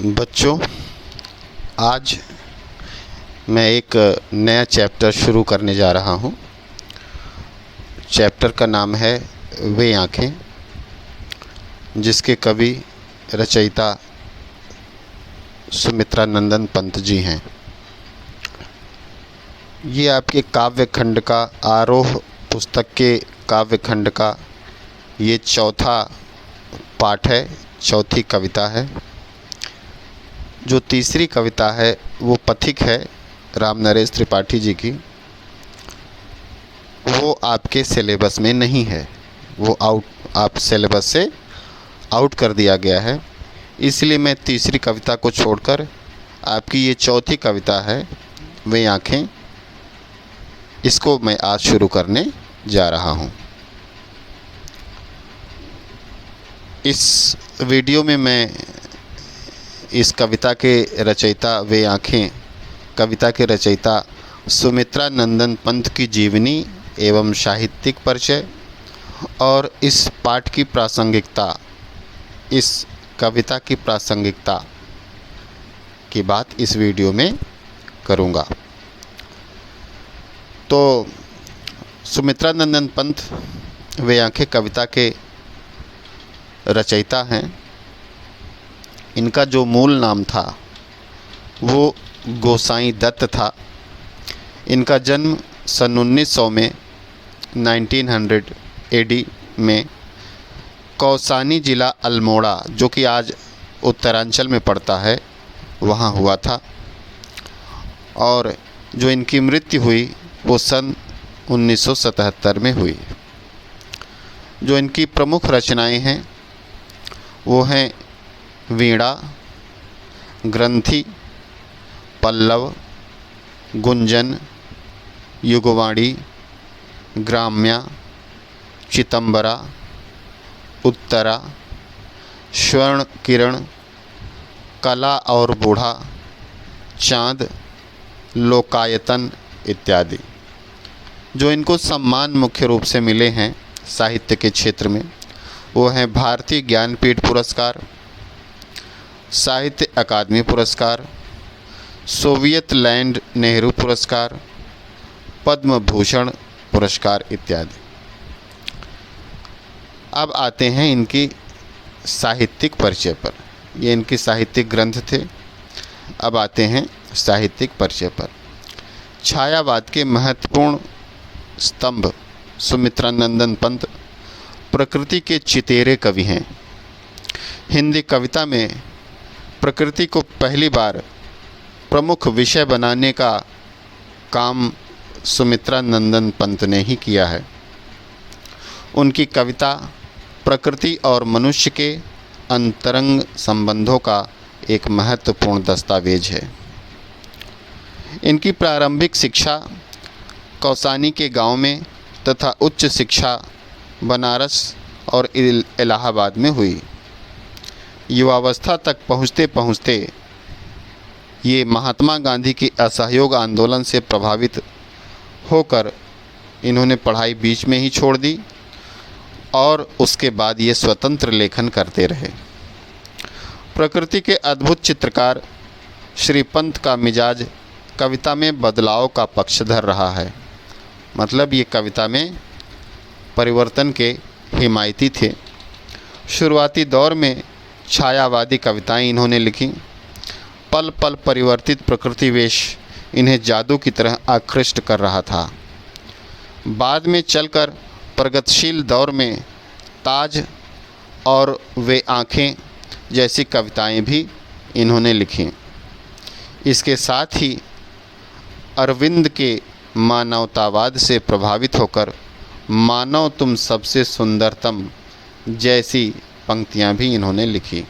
बच्चों, आज मैं एक नया चैप्टर शुरू करने जा रहा हूँ। चैप्टर का नाम है वे आँखें, जिसके कवि रचयिता सुमित्रा नंदन पंत जी हैं। ये आपके काव्य खंड का आरोह पुस्तक के काव्य खंड का ये चौथा पाठ है, चौथी कविता है। जो तीसरी कविता है वो पथिक है राम नरेश त्रिपाठी जी की। वो आपके सिलेबस में नहीं है, वो आप सिलेबस से आउट कर दिया गया है। इसलिए मैं तीसरी कविता को छोड़कर आपकी ये चौथी कविता है वे आँखें, इसको मैं आज शुरू करने जा रहा हूँ। इस वीडियो में मैं इस कविता के रचयिता वे आँखें कविता के रचयिता सुमित्रा नंदन पंत की जीवनी एवं साहित्यिक परिचय और इस पाठ की प्रासंगिकता, इस कविता की प्रासंगिकता की बात इस वीडियो में करूँगा। तो सुमित्रा नंदन पंत वे आँखें कविता के रचयिता हैं। इनका जो मूल नाम था वो गोसाई दत्त था। इनका जन्म सन 1900 में 1900 एडी में कौसानी ज़िला अल्मोड़ा, जो कि आज उत्तरांचल में पड़ता है, वहाँ हुआ था। और जो इनकी मृत्यु हुई वो सन 1977 में हुई। जो इनकी प्रमुख रचनाएं हैं वो हैं वीणा, ग्रंथि, पल्लव, गुंजन, युगवाणी, ग्राम्या, चितंबरा, उत्तरा, स्वर्ण किरण, कला और बूढ़ा, चाँद, लोकायतन इत्यादि। जो इनको सम्मान मुख्य रूप से मिले हैं साहित्य के क्षेत्र में वो हैं भारतीय ज्ञानपीठ पुरस्कार, साहित्य अकादमी पुरस्कार, सोवियत लैंड नेहरू पुरस्कार, पद्म भूषण पुरस्कार इत्यादि। अब आते हैं इनकी साहित्यिक परिचय पर। ये इनकी साहित्यिक ग्रंथ थे। अब आते हैं साहित्यिक परिचय पर। छायावाद के महत्वपूर्ण स्तंभ सुमित्रा नंदन पंत प्रकृति के चितेरे कवि हैं। हिंदी कविता में प्रकृति को पहली बार प्रमुख विषय बनाने का काम सुमित्रा नंदन पंत ने ही किया है। उनकी कविता प्रकृति और मनुष्य के अंतरंग संबंधों का एक महत्वपूर्ण दस्तावेज है। इनकी प्रारंभिक शिक्षा कौसानी के गांव में तथा उच्च शिक्षा बनारस और इलाहाबाद में हुई। युवावस्था तक पहुँचते पहुँचते ये महात्मा गांधी की असहयोग आंदोलन से प्रभावित होकर इन्होंने पढ़ाई बीच में ही छोड़ दी और उसके बाद ये स्वतंत्र लेखन करते रहे। प्रकृति के अद्भुत चित्रकार श्री पंत का मिजाज कविता में बदलाव का पक्षधर रहा है। मतलब ये कविता में परिवर्तन के हिमायती थे। शुरुआती दौर में छायावादी कविताएं इन्होंने लिखी। पल पल परिवर्तित प्रकृति वेश इन्हें जादू की तरह आकृष्ट कर रहा था। बाद में चलकर प्रगतिशील दौर में ताज और वे आँखें जैसी कविताएं भी इन्होंने लिखी। इसके साथ ही अरविंद के मानवतावाद से प्रभावित होकर मानव तुम सबसे सुंदरतम जैसी पंक्तियां भी इन्होंने लिखी।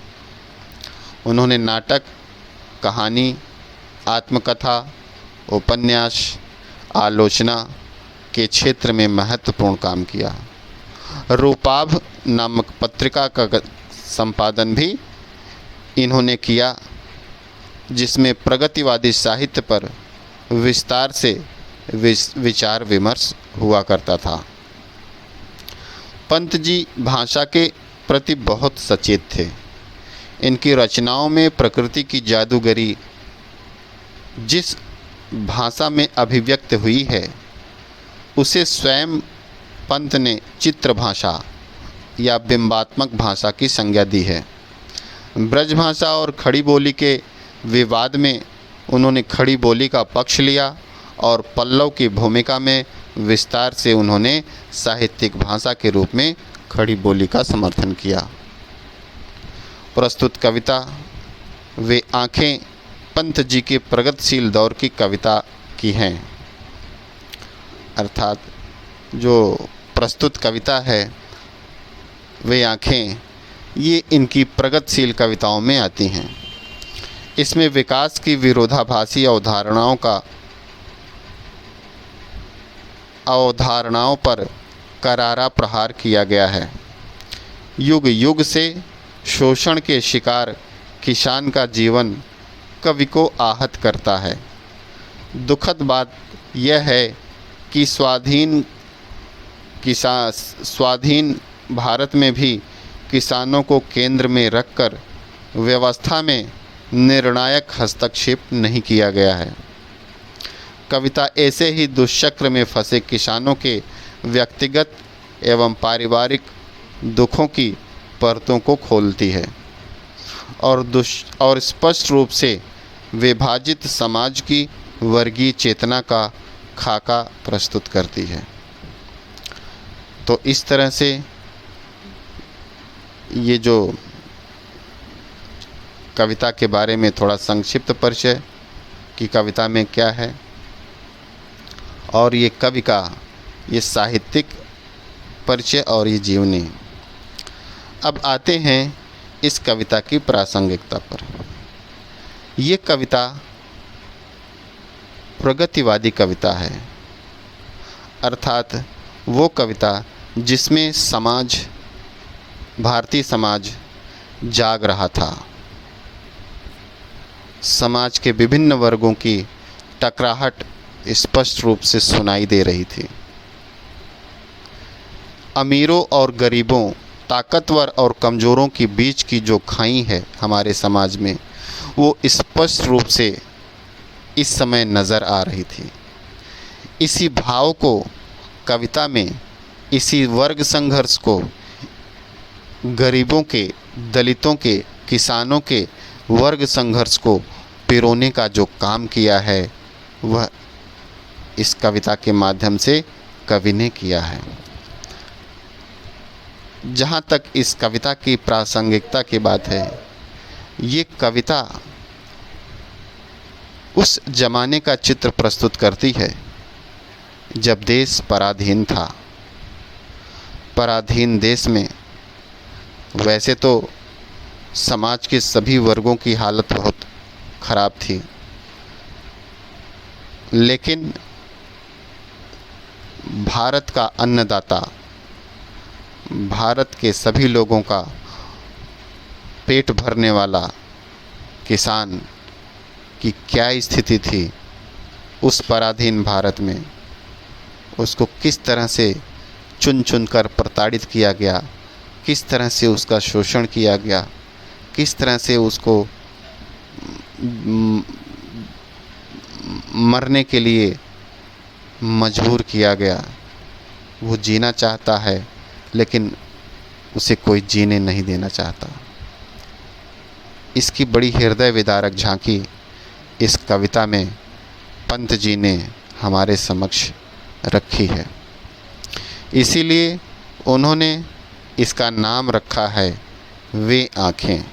उन्होंने नाटक, कहानी, आत्मकथा, उपन्यास, आलोचना के क्षेत्र में महत्वपूर्ण काम किया। रूपाभ नामक पत्रिका का संपादन भी इन्होंने किया, जिसमें प्रगतिवादी साहित्य पर विस्तार से विचार विमर्श हुआ करता था। पंत जी भाषा के प्रति बहुत सचेत थे। इनकी रचनाओं में प्रकृति की जादूगरी जिस भाषा में अभिव्यक्त हुई है उसे स्वयं पंत ने चित्र भाषा या बिंबात्मक भाषा की संज्ञा दी है। ब्रज भाषा और खड़ी बोली के विवाद में उन्होंने खड़ी बोली का पक्ष लिया और पल्लव की भूमिका में विस्तार से उन्होंने साहित्यिक भाषा के रूप में खड़ी बोली का समर्थन किया। प्रस्तुत कविता वे आँखें पंत जी के प्रगतिशील दौर की कविता की हैं। अर्थात जो प्रस्तुत कविता है वे आँखें, ये इनकी प्रगतिशील कविताओं में आती हैं। इसमें विकास की विरोधाभासी अवधारणाओं पर करारा प्रहार किया गया है। युग युग से शोषण के शिकार किसान का जीवन कवि को आहत करता है। दुखद बात यह है कि स्वाधीन भारत में भी किसानों को केंद्र में रखकर व्यवस्था में निर्णायक हस्तक्षेप नहीं किया गया है। कविता ऐसे ही दुष्चक्र में फंसे किसानों के व्यक्तिगत एवं पारिवारिक दुखों की परतों को खोलती है और स्पष्ट रूप से विभाजित समाज की वर्गीय चेतना का खाका प्रस्तुत करती है। तो इस तरह से ये जो कविता के बारे में थोड़ा संक्षिप्त परिचय कि कविता में क्या है और ये कवि का ये साहित्यिक परिचय और ये जीवनी। अब आते हैं इस कविता की प्रासंगिकता पर। ये कविता प्रगतिवादी कविता है, अर्थात वो कविता जिसमें भारतीय समाज जाग रहा था। समाज के विभिन्न वर्गों की टकराहट स्पष्ट रूप से सुनाई दे रही थी। अमीरों और गरीबों, ताकतवर और कमज़ोरों के बीच की जो खाई है हमारे समाज में, वो स्पष्ट रूप से इस समय नज़र आ रही थी। इसी भाव को कविता में, इसी वर्ग संघर्ष को, गरीबों के, दलितों के, किसानों के वर्ग संघर्ष को पिरोने का जो काम किया है वह इस कविता के माध्यम से कवि ने किया है। जहाँ तक इस कविता की प्रासंगिकता की बात है, ये कविता उस ज़माने का चित्र प्रस्तुत करती है जब देश पराधीन था। पराधीन देश में वैसे तो समाज के सभी वर्गों की हालत बहुत ख़राब थी, लेकिन भारत का अन्नदाता, भारत के सभी लोगों का पेट भरने वाला किसान की क्या स्थिति थी उस पराधीन भारत में, उसको किस तरह से चुन चुन कर प्रताड़ित किया गया, किस तरह से उसका शोषण किया गया, किस तरह से उसको मरने के लिए मजबूर किया गया। वो जीना चाहता है लेकिन उसे कोई जीने नहीं देना चाहता। इसकी बड़ी हृदय विदारक झांकी इस कविता में पंत जी ने हमारे समक्ष रखी है। इसीलिए उन्होंने इसका नाम रखा है वे आँखें।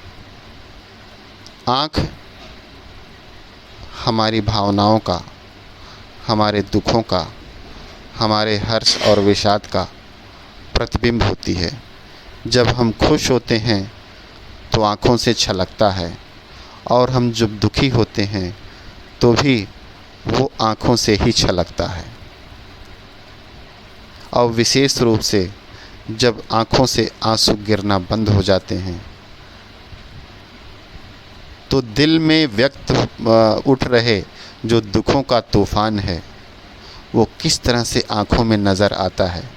आँख हमारी भावनाओं का, हमारे दुखों का, हमारे हर्ष और विषाद का प्रतिबिंब होती है। जब हम खुश होते हैं तो आँखों से छलकता है, और हम जब दुखी होते हैं तो भी वो आँखों से ही छलकता है। और विशेष रूप से जब आँखों से आंसू गिरना बंद हो जाते हैं तो दिल में व्यक्त उठ रहे जो दुखों का तूफ़ान है वो किस तरह से आँखों में नज़र आता है।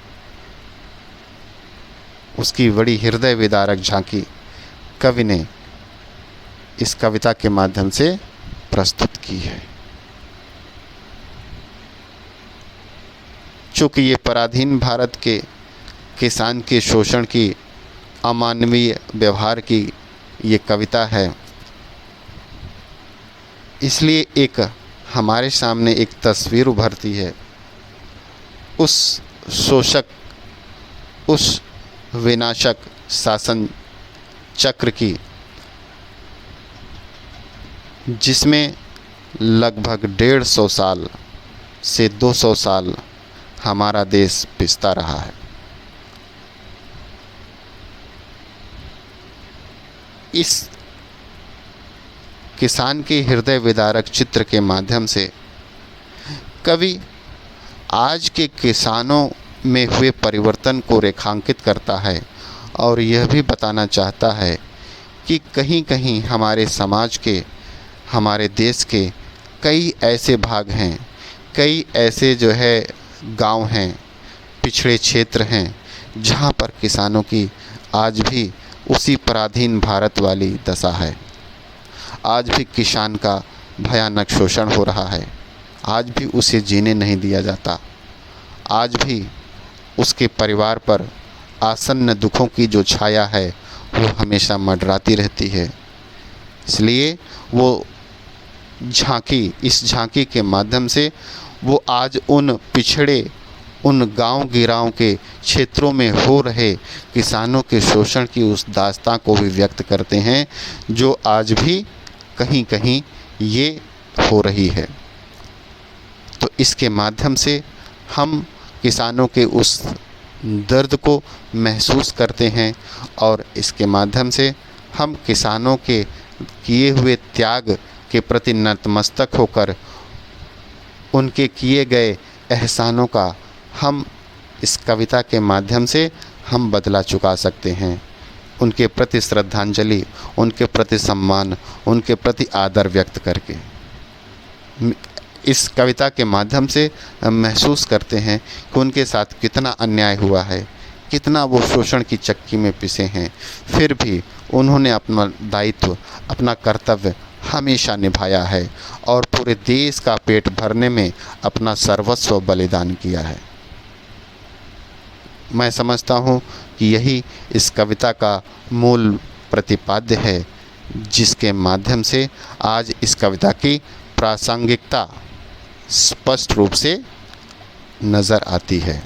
उसकी बड़ी हृदय विदारक झांकी कवि ने इस कविता के माध्यम से प्रस्तुत की है। चूँकि ये पराधीन भारत के किसान के शोषण की, अमानवीय व्यवहार की ये कविता है, इसलिए एक हमारे सामने एक तस्वीर उभरती है उस शोषक, उस विनाशक शासन चक्र की, जिसमें लगभग 150 साल से 200 साल हमारा देश पिसता रहा है। इस किसान के हृदय विदारक चित्र के माध्यम से कवि आज के किसानों में हुए परिवर्तन को रेखांकित करता है और यह भी बताना चाहता है कि कहीं कहीं हमारे समाज के, हमारे देश के कई ऐसे भाग हैं, कई ऐसे जो है गांव हैं, पिछड़े क्षेत्र हैं, जहां पर किसानों की आज भी उसी पराधीन भारत वाली दशा है। आज भी किसान का भयानक शोषण हो रहा है, आज भी उसे जीने नहीं दिया जाता, आज भी उसके परिवार पर आसन्न दुखों की जो छाया है वो हमेशा मंडराती रहती है। इसलिए वो झांकी, इस झांकी के माध्यम से वो आज उन पिछड़े, उन गांव गिराव के क्षेत्रों में हो रहे किसानों के शोषण की उस दास्तां को भी व्यक्त करते हैं जो आज भी कहीं कहीं ये हो रही है। तो इसके माध्यम से हम किसानों के उस दर्द को महसूस करते हैं और इसके माध्यम से हम किसानों के किए हुए त्याग के प्रति नतमस्तक होकर उनके किए गए एहसानों का हम इस कविता के माध्यम से हम बदला चुका सकते हैं। उनके प्रति श्रद्धांजलि, उनके प्रति सम्मान, उनके प्रति आदर व्यक्त करके इस कविता के माध्यम से हम महसूस करते हैं कि उनके साथ कितना अन्याय हुआ है, कितना वो शोषण की चक्की में पिसे हैं, फिर भी उन्होंने अपना दायित्व, अपना कर्तव्य हमेशा निभाया है और पूरे देश का पेट भरने में अपना सर्वस्व बलिदान किया है। मैं समझता हूँ कि यही इस कविता का मूल प्रतिपाद्य है, जिसके माध्यम से आज इस कविता की प्रासंगिकता स्पष्ट रूप से नज़र आती है।